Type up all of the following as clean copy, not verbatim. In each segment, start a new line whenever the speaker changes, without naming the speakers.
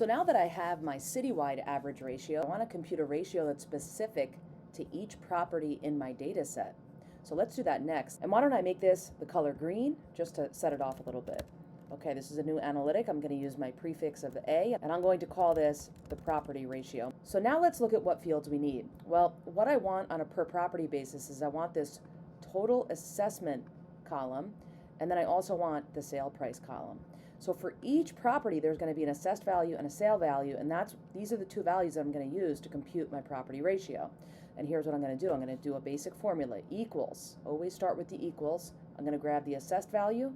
So now that I have my citywide average ratio, I want to compute a ratio that's specific to each property in my data set. So let's do that next. And why don't I make this the color green just to set it off a little bit. Okay, this is a new analytic. I'm going to use my prefix of A, and I'm going to call this the property ratio. So now let's look at what fields we need. Well, what I want on a per property basis is I want this total assessment column, and then I also want the sale price column. So for each property, there's going to be an assessed value and a sale value, and these are the two values that I'm going to use to compute my property ratio. And here's what I'm going to do. I'm going to do a basic formula. Equals. Always start with the equals. I'm going to grab the assessed value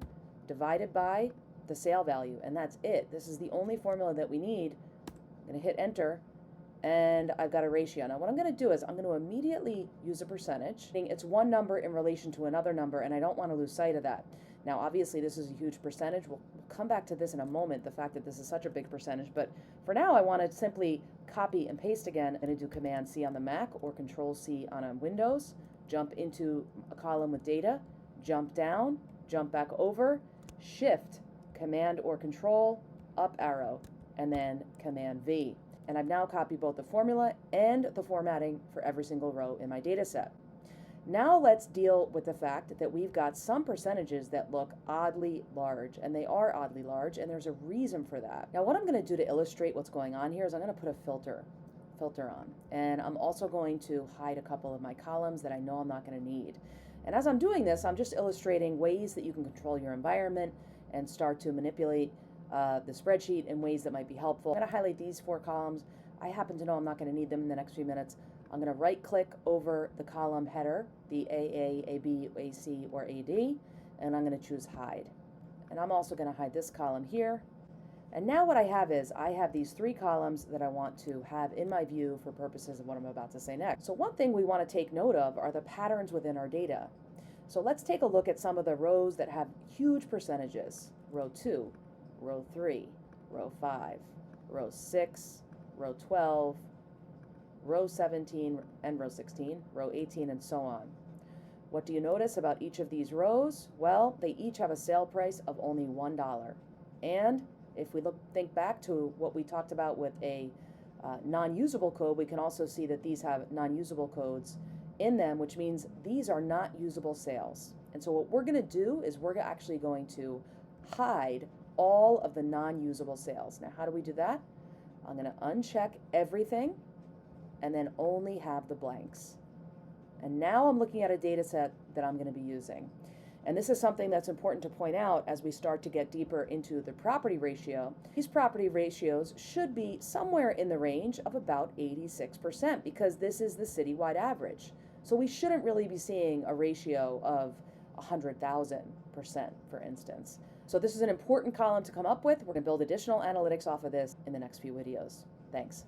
divided by the sale value, and that's it. This is the only formula that we need. I'm going to hit enter, and I've got a ratio. Now what I'm going to do is I'm going to immediately use a percentage. It's one number in relation to another number, and I don't want to lose sight of that. Now obviously this is a huge percentage. We'll come back to this in a moment, the fact that this is such a big percentage, but for now I want to simply copy and paste again. I'm going to do Command C on the Mac or Control C on a Windows, jump into a column with data, jump down, jump back over, Shift, Command or Control, up arrow, and then Command V. And I've now copied both the formula and the formatting for every single row in my data set. Now let's deal with the fact that we've got some percentages that look oddly large, and they are oddly large, and there's a reason for that. Now what I'm going to do to illustrate what's going on here is I'm going to put a filter on, and I'm also going to hide a couple of my columns that I know I'm not going to need. And as I'm doing this, I'm just illustrating ways that you can control your environment and start to manipulate the spreadsheet in ways that might be helpful. I'm going to highlight these 4 columns. I happen to know I'm not going to need them in the next few minutes. I'm going to right click over the column header, the AA, AB, AC, or AD, and I'm going to choose hide. And I'm also going to hide this column here. And now what I have is I have these 3 columns that I want to have in my view for purposes of what I'm about to say next. So one thing we want to take note of are the patterns within our data. So let's take a look at some of the rows that have huge percentages. Row 2, row 3, row 5, row 6, row 12, row 17 and row 16, row 18, and so on. What do you notice about each of these rows? Well, they each have a sale price of only $1. And if we think back to what we talked about with a non-usable code, we can also see that these have non-usable codes in them, which means these are not usable sales. And so what we're going to do is we're actually going to hide all of the non-usable sales. Now, how do we do that? I'm going to uncheck everything and then only have the blanks. And now I'm looking at a data set that I'm going to be using. And this is something that's important to point out as we start to get deeper into the property ratio. These property ratios should be somewhere in the range of about 86% because this is the citywide average. So we shouldn't really be seeing a ratio of 100,000%, for instance. So this is an important column to come up with. We're going to build additional analytics off of this in the next few videos. Thanks.